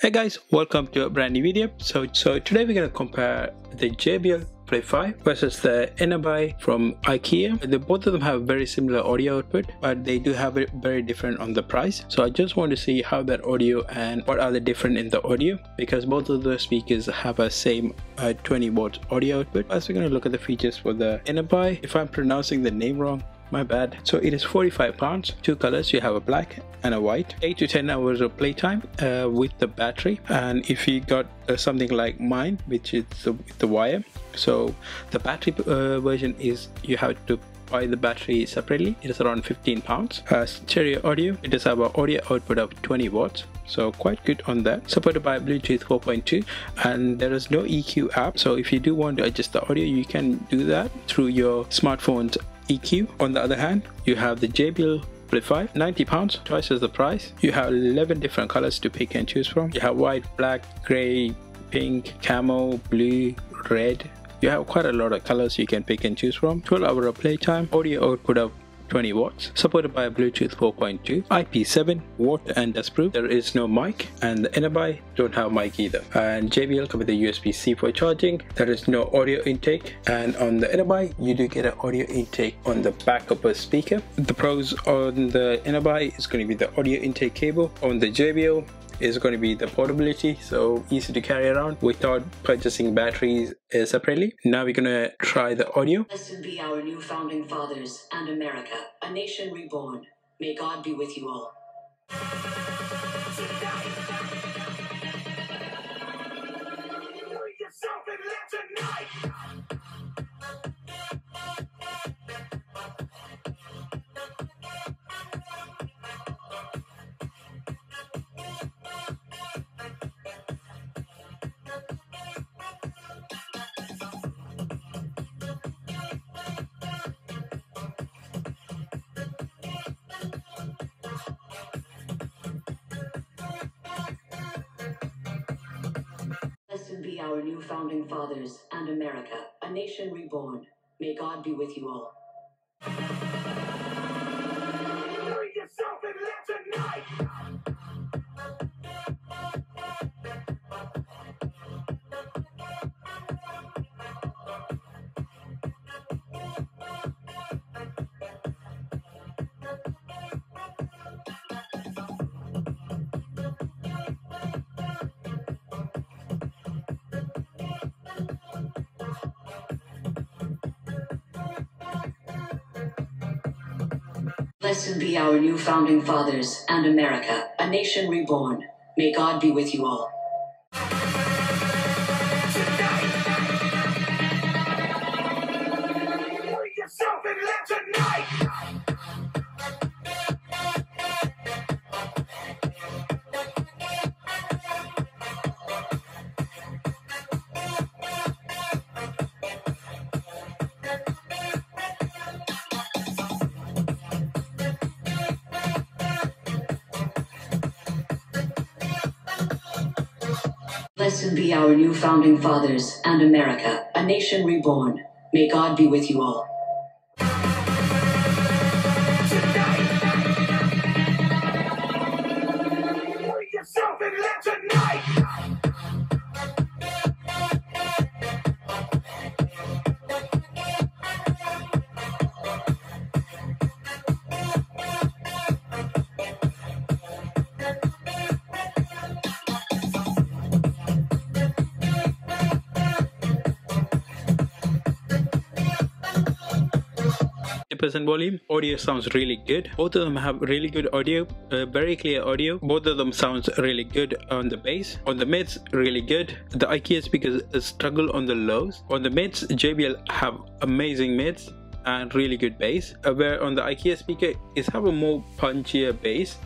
Hey guys, welcome to a brand new video. So today we're gonna compare the JBL Flip 5 versus the Enabuy from IKEA. Both of them have very similar audio output, but they do have it very different on the price. So I just want to see how that audio and what are the different in the audio, because both of the speakers have a same 20 watts audio output. First we're gonna look at the features for the Enabuy. If I'm pronouncing the name wrong, my bad. So it is 45 pounds, two colors. You have a black and a white, 8 to 10 hours of playtime with the battery. And if you got something like mine, which is the wire, so the battery version is you have to buy the battery separately. It is around 15 pounds. Stereo audio, it does have an audio output of 20 watts, so quite good on that. Supported by Bluetooth 4.2, and there is no EQ app, so if you do want to adjust the audio, you can do that through your smartphone's EQ. On the other hand, you have the JBL Flip 5, 90 pounds, twice as the price. You have 11 different colors to pick and choose from. You have white, black, gray, pink, camo, blue, red. You have quite a lot of colors you can pick and choose from. 12 hours of playtime, audio output of 20 watts, supported by Bluetooth 4.2, IP7, water and dust proof. There is no mic, and the Enabuy don't have mic either. And JBL come with a USB-C for charging. There is no audio intake, and on the Enabuy you do get an audio intake on the back of a speaker. The pros on the Enabuy is going to be the audio intake cable. On the JBL is going to be the portability, so easy to carry around without purchasing batteries separately. Now we're gonna try the audio. Blessed be our new founding fathers and America, a nation reborn. May God be with you all. Blessed be our new founding fathers and America, a nation reborn. May God be with you all. Bring yourself in there tonight! Blessed be our new founding fathers and America, a nation reborn. May God be with you all. Bring yourself in there tonight! Blessed be our new founding fathers and America, a nation reborn. May God be with you all. Bring yourself in there tonight! Percent volume. Audio sounds really good. Both of them have really good audio, very clear audio. Both of them sounds really good on the bass. On the mids, really good. The IKEA speakers struggle on the lows. On the mids, JBL have amazing mids and really good bass, where on the IKEA speaker is have a more punchier bass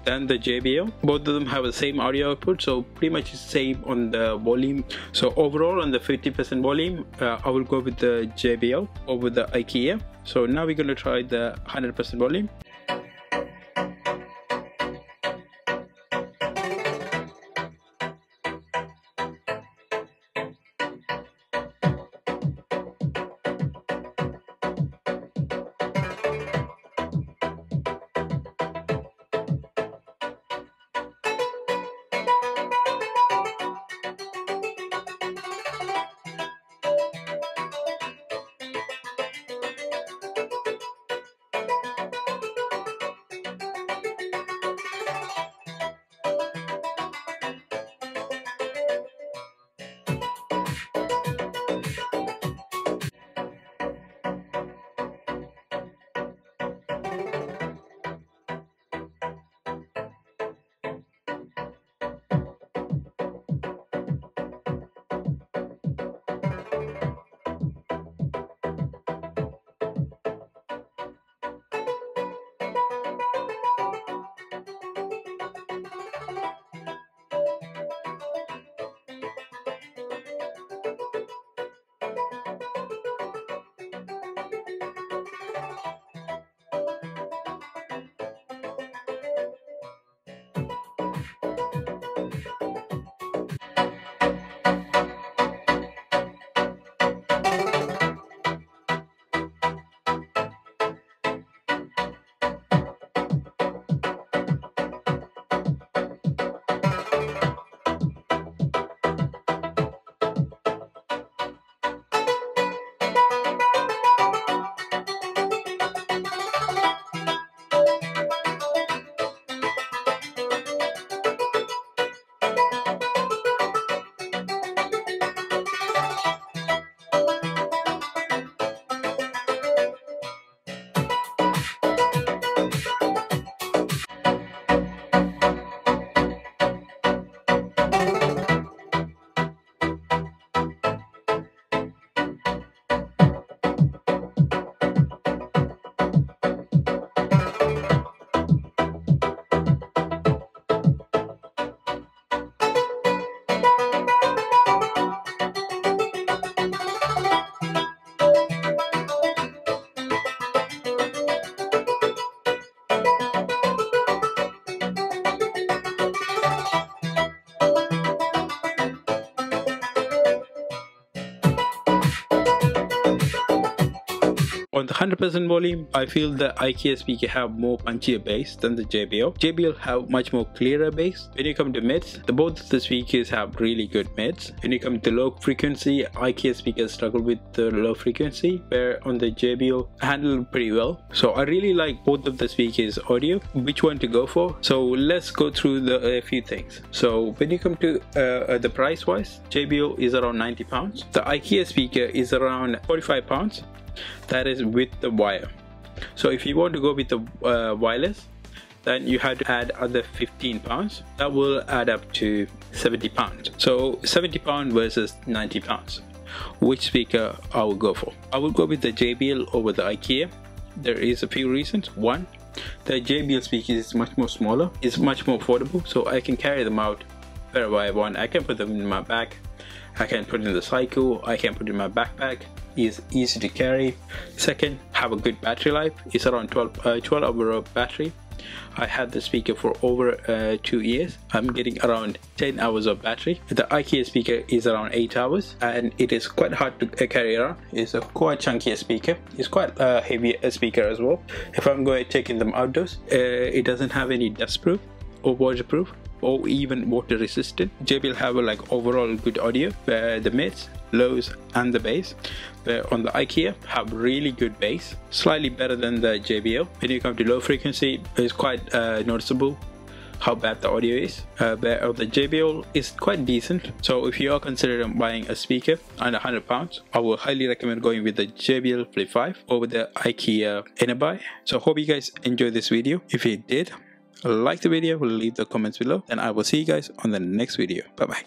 than the JBL. Both of them have the same audio output, so pretty much the same on the volume. So overall on the 50% volume, I will go with the JBL over the IKEA. So now we're going to try the 100% volume. On the 100% volume, I feel the IKEA speaker have more punchier bass than the JBL. JBL have much more clearer bass. When you come to mids, both of the speakers have really good mids. When you come to low frequency, IKEA speakers struggle with the low frequency, where on the JBL handle pretty well. So I really like both of the speakers audio. Which one to go for? So let's go through a few things. So when you come to the price wise, JBL is around £90. The IKEA speaker is around £45. That is with the wire. So if you want to go with the wireless, then you have to add other £15. That will add up to £70. So £70 versus £90. Which speaker I will go for? I will go with the JBL over the IKEA. There is a few reasons. One, the JBL speaker is much more smaller. It's much more affordable, so I can carry them out wherever I want. I can put them in my bag. I can put it in the cycle. I can put it in my backpack. It's easy to carry. Second, have a good battery life. It's around 12 hour battery. I had the speaker for over 2 years. I'm getting around 10 hours of battery. The IKEA speaker is around 8 hours, and it is quite hard to carry around. It's a quite chunky speaker. It's quite a heavy speaker as well. If I'm going to take them outdoors, it doesn't have any dust proof or waterproof or even water resistant. JBL have a like overall good audio, where the mids, lows and the bass, where on the IKEA have really good bass, slightly better than the JBL. When you come to low frequency, it's quite noticeable how bad the audio is. Where the JBL is quite decent. So if you are considering buying a speaker under £100, I will highly recommend going with the JBL Flip 5 over the IKEA Inabai. So hope you guys enjoyed this video. If you did, like the video, leave the comments below, and I will see you guys on the next video. Bye bye.